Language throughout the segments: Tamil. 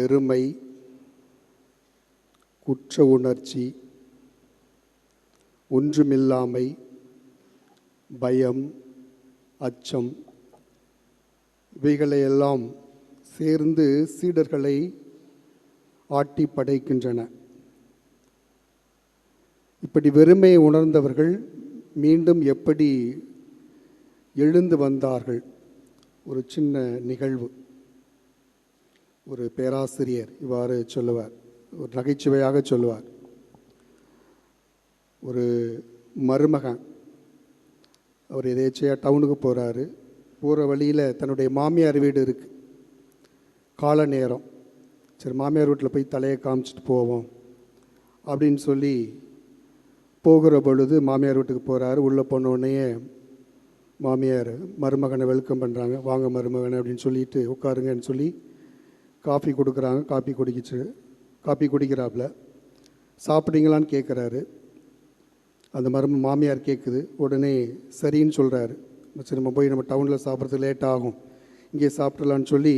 வெறுமை, குற்ற உணர்ச்சி, ஒன்றுமில்லாமை, பயம், அச்சம் இவைகளையெல்லாம் சேர்ந்து சீடர்களை ஆட்டி படைக்கின்றன. இப்படி வெறுமையை உணர்ந்தவர்கள் மீண்டும் எப்படி எழுந்து வந்தார்கள்? ஒரு சின்ன நிகழ்வு. ஒரு பேராசிரியர் இவ்வாறு சொல்லுவார், ஒரு நகைச்சுவையாக சொல்லுவார். ஒரு மருமகன் அவர் எதேச்சையாக டவுனுக்கு போகிறாரு. போகிற வழியில் தன்னுடைய மாமியார் வீடு இருக்குது. கால நேரம், சரி மாமியார் வீட்டில் போய் தலையை காமிச்சிட்டு போவோம் அப்படின்னு சொல்லி போகிற பொழுது மாமியார் வீட்டுக்கு போகிறாரு. உள்ளே போனோடனே மாமியார் மருமகனை வெல்கம் பண்ணுறாங்க. வாங்க மருமகனை அப்படின்னு சொல்லிட்டு உட்காருங்கன்னு சொல்லி காஃபி கொடுக்குறாங்க. காஃபி குடிக்கிறாப்புல. சாப்பிட்றீங்களான்னு கேட்குறாரு. அந்த மாமியார் கேட்குது. உடனே சரின்னு சொல்கிறாரு. சரி நம்ம போய் நம்ம டவுனில் சாப்பிட்றதுக்கு லேட் ஆகும், இங்கே சாப்பிட்றலான்னு சொல்லி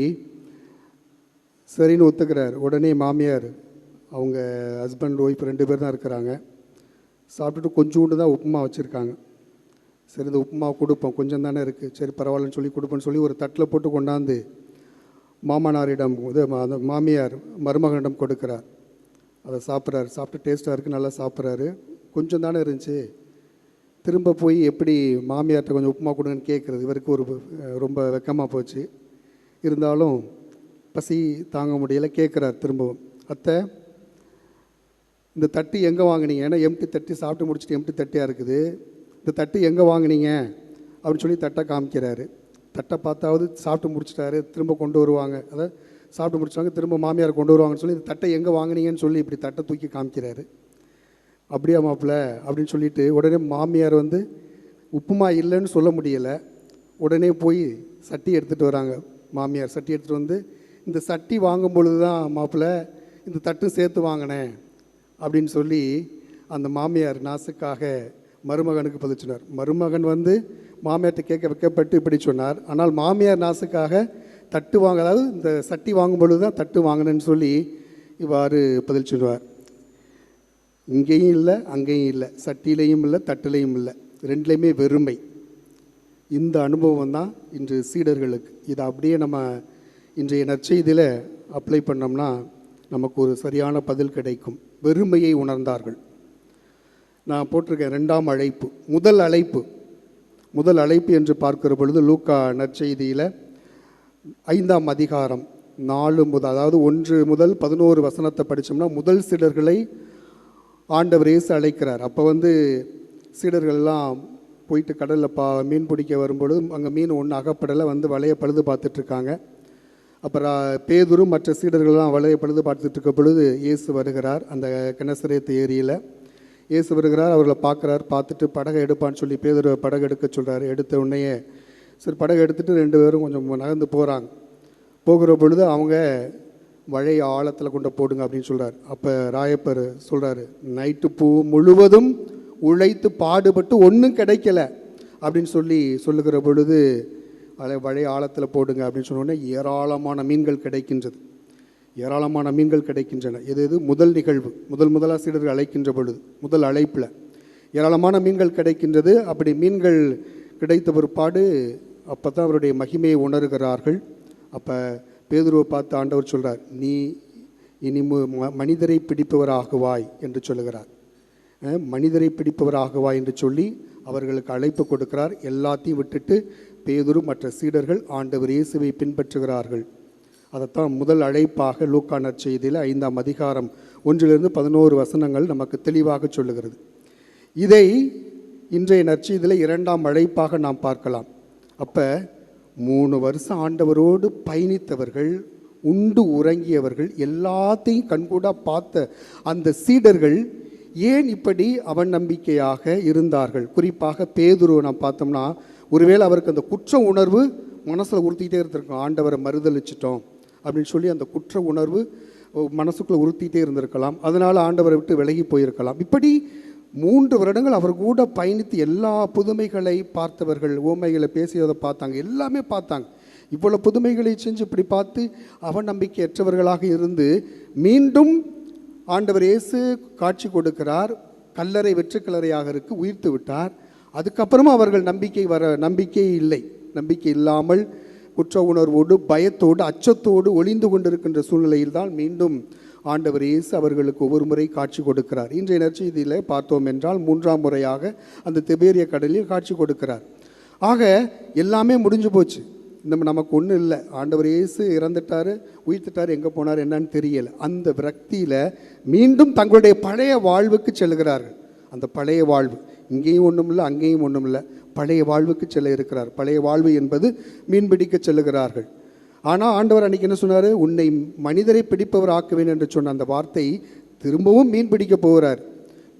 சரின்னு ஒத்துக்கிறார். உடனே மாமியார், அவங்க ஹஸ்பண்ட் ஒய்ஃப் 2 பேர் தான் இருக்கிறாங்க. சாப்பிட்டுட்டு கொஞ்சோண்டு தான் உப்புமா வச்சுருக்காங்க. சரி இந்த உப்புமா கொடுப்போம், கொஞ்சம் தானே இருக்குது, சரி பரவாயில்லன்னு சொல்லி கொடுப்போன்னு சொல்லி ஒரு தட்டில் போட்டு கொண்டாந்து மாமனாரிடம் அந்த மாமியார் மருமகனிடம் கொடுக்குறார். அதை சாப்பிட்றாரு. சாப்பிட்டு டேஸ்ட்டாக இருக்குது, நல்லா சாப்பிட்றாரு. கொஞ்சம் தானே இருந்துச்சு, திரும்ப போய் எப்படி மாமியார்கிட்ட கொஞ்சம் உப்புமா கொடுங்கன்னு கேட்குறது இவருக்கு ஒரு ரொம்ப வெக்கமாக போச்சு. இருந்தாலும் பசி தாங்க முடியலை, கேட்குறார் திரும்பவும். அத்தை, இந்த தட்டு எங்கே வாங்கினீங்க? ஏன்னா எம்டி தட்டி சாப்பிட்டு முடிச்சுட்டு எம்டி தட்டியாக இருக்குது. இந்த தட்டு எங்கே வாங்கினீங்க அப்படின்னு சொல்லி தட்டை காமிக்கிறாரு. தட்டை பார்த்தாவது சாப்பிட்டு முடிச்சிட்டாரு, திரும்ப கொண்டு வருவாங்க. அதை சாப்பிட்டு முடிச்சாங்க, திரும்ப மாமியார் கொண்டு வருவாங்கன்னு சொல்லி இந்த தட்டை எங்கே வாங்கினீங்கன்னு சொல்லி இப்படி தட்டை தூக்கி காமிக்கிறாரு. அப்படியா மாப்பிள்ள அப்படின்னு சொல்லிட்டு உடனே மாமியார் உப்புமா இல்லைன்னு சொல்ல முடியலை. உடனே போய் சட்டி எடுத்துகிட்டு வராங்க. மாமியார் சட்டி எடுத்துகிட்டு இந்த சட்டி வாங்கும் பொழுது தான் மாப்பிள்ள இந்த தட்டும் சேர்த்து வாங்கினேன் அப்படின்னு சொல்லி அந்த மாமியார் நாசுக்காக மருமகனுக்கு பதில் சொன்னார். மருமகன் மாமியார்கிட்ட கேட்க வைக்கப்பட்டு இப்படி சொன்னார். ஆனால் மாமியார் நாசுக்காக தட்டு வாங்க, அதாவது இந்த சட்டி வாங்கும் பொழுது தான் தட்டு வாங்கினேன்னு சொல்லி இவ்வாறு பதில் சொல்லுவார். இங்கேயும் இல்லை அங்கேயும் இல்லை, சட்டிலையும் இல்லை தட்டிலையும் இல்லை, ரெண்டுலேயுமே வெறுமை. இந்த அனுபவம் தான் இன்று சீடர்களுக்கு. இதை அப்படியே நம்ம இன்றைய நற்செய்தியில் அப்ளை பண்ணோம்னா நமக்கு ஒரு சரியான பதில் கிடைக்கும். வெறுமையை உணர்ந்தார்கள். நான் போட்டிருக்கேன் 2ஆம் அழைப்பு. முதல் அழைப்பு என்று பார்க்கிற பொழுது லூக்கா நற்செய்தியில் 5ஆம் அதிகாரம் 4 முதல், அதாவது 1 முதல் 11 வசனத்தை படித்தோம்னா முதல் சீடர்களை ஆண்டவர் இயேசு அழைக்கிறார். அப்போ சீடர்கள்லாம் போயிட்டு கடலில் மீன் பிடிக்க வரும்பொழுது அங்கே மீன் ஒன்று அகப்படலை, வலையை பழுது பார்த்துட்ருக்காங்க. அப்புறம் பேதுரும் மற்ற சீடர்கள்லாம் வலையை பழுது பார்த்துட்ருக்க பொழுது இயேசு வருகிறார். அந்த கெனசரேத்து ஏரியில் இயேசு வருகிறார். அவர்களை பார்க்குறார். பார்த்துட்டு படகை எடுப்பான்னு சொல்லி பேதுரு படகு எடுக்க சொல்கிறார். எடுத்த உடனே சரி படகு எடுத்துகிட்டு 2 பேரும் கொஞ்சம் நகர்ந்து போகிறாங்க. போகிற பொழுது அவங்க வழையை ஆழத்தில் கொண்டு போடுங்க அப்படின்னு சொல்கிறார். அப்போ ராயப்பர் சொல்கிறாரு, நைட்டு பூ முழுவதும் உழைத்து பாடுபட்டு ஒன்றும் கிடைக்கல அப்படின்னு சொல்லுகிற பொழுது வழி ஆழத்தில் போடுங்க அப்படின்னு சொன்னோடனே ஏராளமான மீன்கள் கிடைக்கின்றன. இது முதல் நிகழ்வு. முதலாக சீடர்கள் அழைக்கின்ற பொழுது முதல் அழைப்பில் ஏராளமான மீன்கள் கிடைக்கின்றது. அப்படி மீன்கள் கிடைத்த பிற்பாடு அப்போ தான் அவருடைய மகிமையை உணர்கிறார்கள். அப்போ பேதுருவை பார்த்து ஆண்டவர் சொல்கிறார், நீ இனி மனிதரை பிடிப்பவராகுவாய் என்று சொல்லுகிறார். மனிதரை பிடிப்பவராகுவாய் என்று சொல்லி அவர்களுக்கு அழைப்பு கொடுக்கிறார். எல்லாத்தையும் விட்டுட்டு பேதுரு மற்ற சீடர்கள் ஆண்டவர் இயேசுவை பின்பற்றுகிறார்கள். அதைத்தான் முதல் அழைப்பாக லூக்கா நற்செய்தியில் 5ஆம் அதிகாரம் 1 - 11 வசனங்கள் நமக்கு தெளிவாக சொல்லுகிறது. இதை இன்றைய நற்செய்தியில் 2ஆம் அழைப்பாக நாம் பார்க்கலாம். அப்போ 3 வருஷம் ஆண்டவரோடு பயணித்தவர்கள், உண்டு உறங்கியவர்கள், எல்லாத்தையும் கண்கூட பார்த்த அந்த சீடர்கள் ஏன் இப்படி அவநம்பிக்கையாக இருந்தார்கள்? குறிப்பாக பேதுருவை நாம் பார்த்தோம்னா, ஒருவேளை அவருக்கு அந்த குற்ற உணர்வு மனசில் உறுத்திக்கிட்டே இருந்திருக்கும். ஆண்டவரை மறுதளிச்சிட்டோம் அப்படின்னு சொல்லி அந்த குற்ற உணர்வு மனசுக்குள்ளே உறுத்திக்கிட்டே இருந்திருக்கலாம். அதனால் ஆண்டவரை விட்டு விலகி போயிருக்கலாம். இப்படி 3 வருடங்கள் அவர் கூட பயணித்து எல்லா புதுமைகளை பார்த்தவர்கள், ஓமைகளை பேசியதை பார்த்தாங்க, எல்லாமே பார்த்தாங்க. இவ்வளோ புதுமைகளை செஞ்சு இப்படி பார்த்து அவநம்பிக்கையற்றவர்களாக இருந்து மீண்டும் ஆண்டவர் இயேசு காட்சி கொடுக்கிறார். கல்லறை வெற்று கல்லறையாக இருக்கு, உயிர்த்து விட்டார். அதுக்கப்புறமா அவர்கள் நம்பிக்கை இல்லை. நம்பிக்கை இல்லாமல் குற்ற உணர்வோடு, பயத்தோடு, அச்சத்தோடு ஒளிந்து கொண்டிருக்கின்ற சூழ்நிலையில் தான் மீண்டும் ஆண்டவர் இயேசு அவர்களுக்கு ஒவ்வொரு முறை காட்சி கொடுக்கிறார். இன்றைய நற்செய்தியில் பார்த்தோம் என்றால் 3ஆம் முறையாக அந்த திபேரிய கடலில் காட்சி கொடுக்கிறார். ஆக எல்லாமே முடிஞ்சு போச்சு. நமக்கு ஒன்றும் இல்லை. ஆண்டவர் இயேசு இறந்துட்டார், உயிர்த்துட்டார், எங்கே போனார் என்னன்னு தெரியலை. அந்த விரக்தியில் மீண்டும் தங்களுடைய பழைய வாழ்வுக்கு செல்கிறார்கள். அந்த பழைய வாழ்வு இங்கேயும் ஒன்றும் இல்லை, அங்கேயும் ஒன்றும் இல்லை, பழைய வாழ்வுக்கு செல்ல இருக்கிறார். பழைய வாழ்வு என்பது மீன்பிடிக்க செல்லுகிறார்கள். ஆனால் ஆண்டவர் அன்றைக்கி என்ன சொன்னார்? உன்னை மனிதரை பிடிப்பவர் ஆக்குவேன் என்று சொன்ன அந்த வார்த்தை திரும்பவும் மீன் பிடிக்க போகிறார்.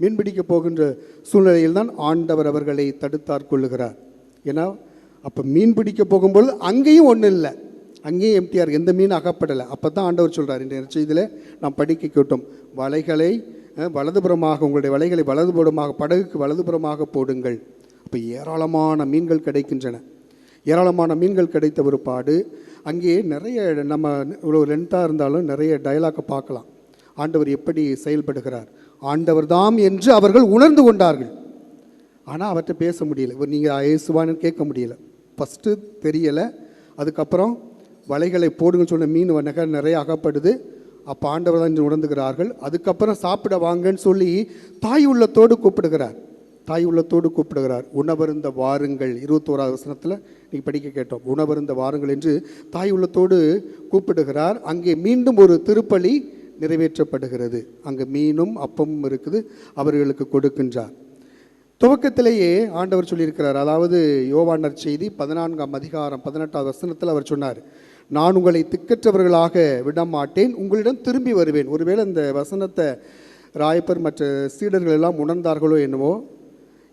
மீன் பிடிக்க போகின்ற சூழ்நிலையில் தான் ஆண்டவர் அவர்களை தடுத்தார் கொள்ளுகிறார். ஏன்னா அப்போ மீன் பிடிக்க போகும்பொழுது அங்கேயும் ஒன்றும் இல்லை, அங்கேயும் எம்டிஆர், எந்த மீன் அகப்படலை. அப்போ தான் ஆண்டவர் சொல்கிறார், இன்றைய செய்தியில் நாம் படிக்க கேட்டோம், வலைகளை வலதுபுறமாக, உங்களுடைய வலைகளை வலதுபுறமாக, படகுக்கு வலதுபுறமாக போடுங்கள். அப்போ ஏராளமான மீன்கள் கிடைக்கின்றன. ஏராளமான மீன்கள் கிடைத்த ஒரு பாடு அங்கே நிறைய நம்ம இவ்வளோ லென்த்தாக இருந்தாலும் நிறைய டயலாக்கை பார்க்கலாம். ஆண்டவர் எப்படி செயல்படுகிறார், ஆண்டவர் தாம் என்று அவர்கள் உணர்ந்து கொண்டார்கள். ஆனால் அவர்கிட்ட பேச முடியல. நீங்கள் இயேசுவான்னு கேட்க முடியல. ஃபஸ்ட்டு தெரியலை, அதுக்கப்புறம் வலைகளை போடுங்கன்னு சொன்ன மீன் நிறைய அகப்படுது. அப்போ ஆண்டவர் தான் உணர்ந்துகிறார்கள். அதுக்கப்புறம் சாப்பிட வாங்கன்னு சொல்லி தாய் உள்ளத்தோடு கூப்பிடுகிறார். தாய் உள்ளத்தோடு கூப்பிடுகிறார். உணவருந்த வாருங்கள், 21வது வசனத்தில் நீங்கள் படிக்க கேட்டோம். உணவருந்த வாருங்கள் என்று தாய் உள்ளத்தோடு கூப்பிடுகிறார். அங்கே மீண்டும் ஒரு திருப்பலி நிறைவேற்றப்படுகிறது. அங்கே மீனும் அப்பமும் இருக்குது, அவர்களுக்கு கொடுக்கின்றார். துவக்கத்திலேயே ஆண்டவர் சொல்லியிருக்கிறார். அதாவது யோவான் நற்செய்தி 14ஆம் அதிகாரம் 18வது வசனத்தில் அவர் சொன்னார், நான் உங்களை திக்கற்றவர்களாக விடமாட்டேன், உங்களிடம் திரும்பி வருவேன். ஒருவேளை இந்த வசனத்தை ராயப்பர் மற்ற சீடர்கள் எல்லாம் உணர்ந்தார்களோ என்னவோ.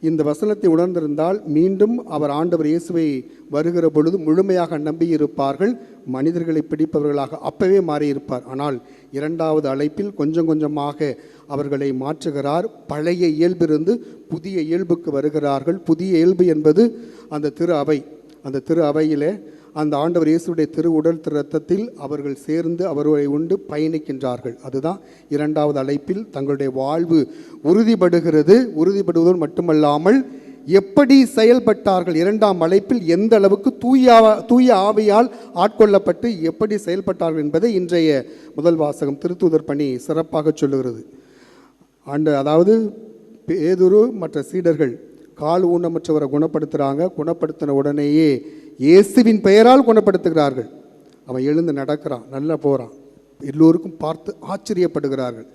இந்த வசனத்தை உணர்ந்திருந்தால் மீண்டும் அவர் ஆண்டவர் இயேசுவை வருகிற பொழுது முழுமையாக நம்பியிருப்பார்கள், மனிதர்களை பிடிப்பவர்களாக அப்பவே மாறியிருப்பார். ஆனால் 2வது அழைப்பில் கொஞ்சம் கொஞ்சமாக அவர்களை மாற்றுகிறார். பழைய இயல்பிலிருந்து புதிய இயல்புக்கு வருகிறார்கள். புதிய இயல்பு என்பது அந்த திரு அவை. அந்த திரு அவையிலே அந்த ஆண்டவர் இயேசுடைய திரு உடல் திரு ரத்தத்தில் அவர்கள் சேர்ந்து அவர்களை உண்டு பயணிக்கின்றார்கள். அதுதான் 2வது அழைப்பில் தங்களுடைய வாழ்வு உறுதிப்படுகிறது. உறுதிப்படுவதோடு மட்டுமல்லாமல் எப்படி செயல்பட்டார்கள், 2ஆம் அழைப்பில் எந்த அளவுக்கு தூய ஆவியால் ஆட்கொள்ளப்பட்டு எப்படி செயல்பட்டார்கள் என்பதை இன்றைய முதல் வாசகம் திருத்தூதர் பணி சிறப்பாக சொல்லுகிறது. அதாவது பேதுரு மற்ற சீடர்கள் கால் ஊனமற்றவரை குணப்படுத்துகிறாங்க. குணப்படுத்தின உடனேயே இயேசுவின் பெயரால் குணப்படுத்துகிறார்கள். அவன் எழுந்து நடக்கிறான், நல்லா போகிறான். எல்லோருக்கும் பார்த்து ஆச்சரியப்படுகிறார்கள்.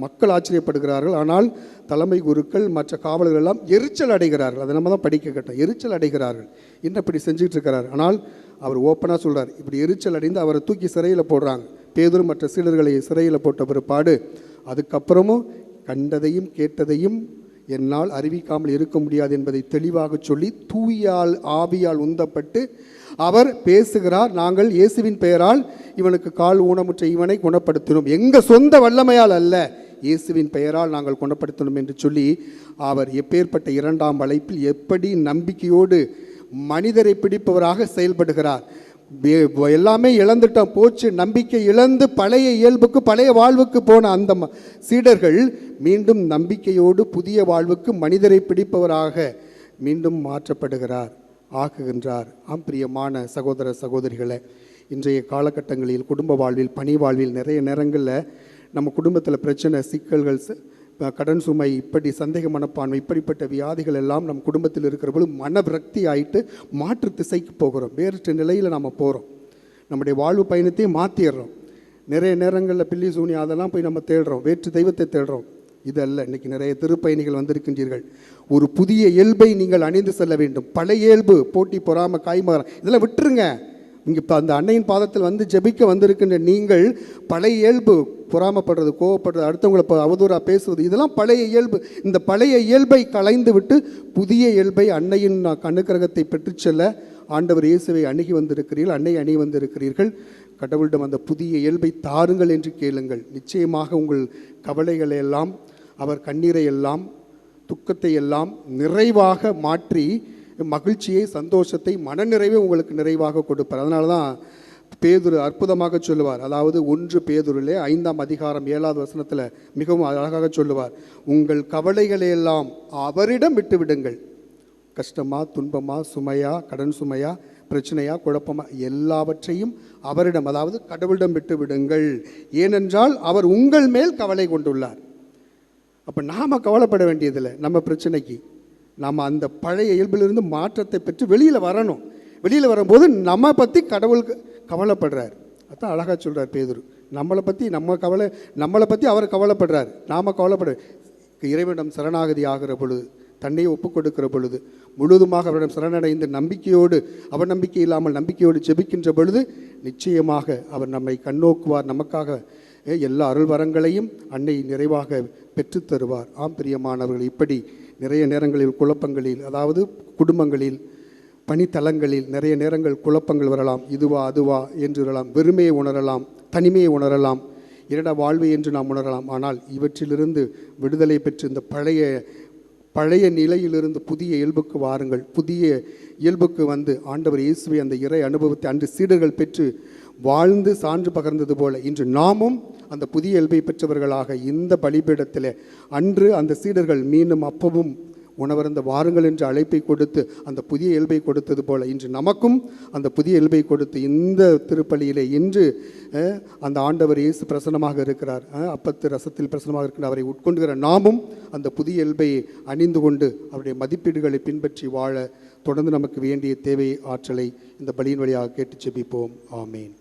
மக்கள் ஆச்சரியப்படுகிறார்கள். ஆனால் தலைமை குருக்கள் மற்ற காவலர்கள் எல்லாம் எரிச்சல் அடைகிறார்கள். அதை நம்ம தான் படிக்க கேட்டோம். எரிச்சல் அடைகிறார்கள், என்ன இப்படி செஞ்சுட்டு இருக்கிறார். ஆனால் அவர் ஓப்பனாக சொல்கிறார். இப்படி எரிச்சல் அடைந்து அவரை தூக்கி சிறையில் போடுறாங்க. பேதுரு மற்ற சீடர்களை சிறையில் போட்ட பிற்பாடு அதுக்கப்புறமும் கண்டதையும் கேட்டதையும் என்னால் அறிவிக்காமல் இருக்க முடியாது என்பதை தெளிவாக சொல்லி ஆவியால் உந்தப்பட்டு அவர் பேசுகிறார். நாங்கள் இயேசுவின் பெயரால் இவனுக்கு கால் ஊனமுற்ற இவனை குணப்படுத்தினோம், எங்கள் சொந்த வல்லமையால் அல்ல, இயேசுவின் பெயரால் நாங்கள் குணப்படுத்தினோம் என்று சொல்லி அவர் எப்பேற்பட்ட 2ஆம் அழைப்பில் எப்படி நம்பிக்கையோடு மனிதரை பிடிப்பவராக செயல்படுகிறார். எல்லாமே இழந்துட்டோம், போச்சு, நம்பிக்கை இழந்து பழைய இயல்புக்கு பழைய வாழ்வுக்கு போன அந்த சீடர்கள் மீண்டும் நம்பிக்கையோடு புதிய வாழ்வுக்கு மனிதரை பிடிப்பவராக மீண்டும் ஆக்குகின்றார். பிரியமான சகோதர சகோதரிகளை, இன்றைய காலகட்டங்களில் குடும்ப வாழ்வில் பணி வாழ்வில் நிறைய நேரங்களில் நம்ம குடும்பத்தில் பிரச்சனை, சிக்கல்கள், கடன் சுமை, இப்படி சந்தேக மனப்பான்மை, இப்படிப்பட்ட வியாதிகள் எல்லாம் நம் குடும்பத்தில் இருக்கிற போது மன விரக்தி ஆகிட்டு மாற்று திசைக்கு போகிறோம். வேறு நிலையில் நம்ம போகிறோம். நம்முடைய வாழ்வு பயணத்தையும் மாற்றிடுறோம். நிறைய நேரங்களில் பில்லி சூனி அதெல்லாம் போய் நம்ம தேடுறோம், வேற்று தெய்வத்தை தேடுறோம். இதல்ல, இன்றைக்கி நிறைய திருப்பயணிகள் வந்திருக்கின்றீர்கள். ஒரு புதிய இயல்பை நீங்கள் அணிந்து செல்ல வேண்டும். பழைய இயல்பு, போட்டி பொறாமை, காய்மரம், இதெல்லாம் விட்டுருங்க. இங்கே இப்போ அந்த அன்னையின் பாதத்தில் வந்து ஜெபிக்க வந்திருக்கின்ற நீங்கள் பழைய இயல்பு, பொறாமப்படுறது, கோவப்படுறது, அடுத்தவங்களை அவதூறாக பேசுவது, இதெல்லாம் பழைய இயல்பு. இந்த பழைய இயல்பை களைந்து விட்டு புதிய இயல்பை அன்னையின் அனுக்கிரகத்தை பெற்று செல்ல ஆண்டவர் இயேசுவை அணுகி வந்திருக்கிறீர்கள், அன்னை அணி வந்திருக்கிறீர்கள். கடவுளிடம் அந்த புதிய இயல்பை தாருங்கள் என்று கேளுங்கள். நிச்சயமாக உங்கள் கவலைகளை எல்லாம், அவர் கண்ணீரை எல்லாம், துக்கத்தை எல்லாம் நிறைவாக மாற்றி மகிழ்ச்சியை, சந்தோஷத்தை, மனநிறைவை உங்களுக்கு நிறைவாக கொடுப்பார். அதனால தான் பேதுரு அற்புதமாக சொல்லுவார். அதாவது 1 பேதுருவிலே 5ஆம் அதிகாரம் 7வது வசனத்தில் மிகவும் அழகாக சொல்லுவார், உங்கள் கவலைகளையெல்லாம் அவரிடம் விட்டு விடுங்கள். கஷ்டமா, துன்பமா, சுமையா, கடன் சுமையா, பிரச்சனையா, குழப்பமா, எல்லாவற்றையும் அவரிடம், அதாவது கடவுளிடம் விட்டு விடுங்கள். ஏனென்றால் அவர் உங்கள் மேல் கவலை கொண்டுள்ளார். அப்போ நாம் கவலைப்பட வேண்டியதில்லை. நம்ம பிரச்சனைக்கு நாம் அந்த பழைய இயல்பிலிருந்து மாற்றத்தை பெற்று வெளியில் வரணும். வெளியில் வரும்போது நம்ம பற்றி கடவுளுக்கு கவலைப்படுறார். அதான் அழகாக சொல்கிறார் பேதுரு. நம்மளை பற்றி அவர் கவலைப்படுறார். நாம் கவலைப்பட இறைவனிடம் சரணாகதி ஆகிற பொழுது, தன்னையை ஒப்புக் கொடுக்கிற பொழுது, முழுவதுமாக அவரிடம் சரணடைந்து நம்பிக்கையோடு, அவர் நம்பிக்கை இல்லாமல் நம்பிக்கையோடு ஜெபிக்கின்ற பொழுது நிச்சயமாக அவர் நம்மை கண்ணோக்குவார். நமக்காக எல்லா அருள் வரங்களையும் அன்னை நிறைவாக பெற்றுத்தருவார். ஆம் பிரியமானவர்கள், இப்படி நிறைய நேரங்களில் குழப்பங்களில், அதாவது குடும்பங்களில், பணித்தலங்களில் நிறைய நேரங்கள் குழப்பங்கள் வரலாம். இதுவா அதுவா என்று வரலாம். வெறுமையை உணரலாம், தனிமையை உணரலாம், இரட வாழ்வு என்று நாம் உணரலாம். ஆனால் இவற்றிலிருந்து விடுதலை பெற்று இந்த பழைய நிலையிலிருந்து புதிய இயல்புக்கு வாருங்கள். புதிய இயல்புக்கு வந்து ஆண்டவர் இயேசுவை அந்த இறை அனுபவத்தை அன்று சீடர்கள் பெற்று வாழ்ந்து சான்று பகர்ந்தது போல இன்று நாமும் அந்த புதிய இயல்பை பெற்றவர்களாக இந்த பலிபீடத்தில் அன்று அந்த சீடர்கள் மீண்டும் அப்பவும் உணவருந்த வாருங்கள் என்று அழைப்பை கொடுத்து அந்த புதிய இயல்பை கொடுத்தது போல இன்று நமக்கும் அந்த புதிய இயல்பை கொடுத்து இந்த திருப்பலியிலே இன்று அந்த ஆண்டவர் இயேசு பிரசன்னமாக இருக்கிறார். அப்பத்து ரசத்தில் பிரசன்னமாக இருக்கிற அவரை உட்கொண்டுகிற நாமும் அந்த புதிய இயல்பை அணிந்து கொண்டு அவருடைய மதிப்பீடுகளை பின்பற்றி வாழ தொடர்ந்து நமக்கு வேண்டிய தேவை ஆற்றலை இந்த பலியின் வழியாக கேட்டு ஜெபிப்போம். ஆமேன்.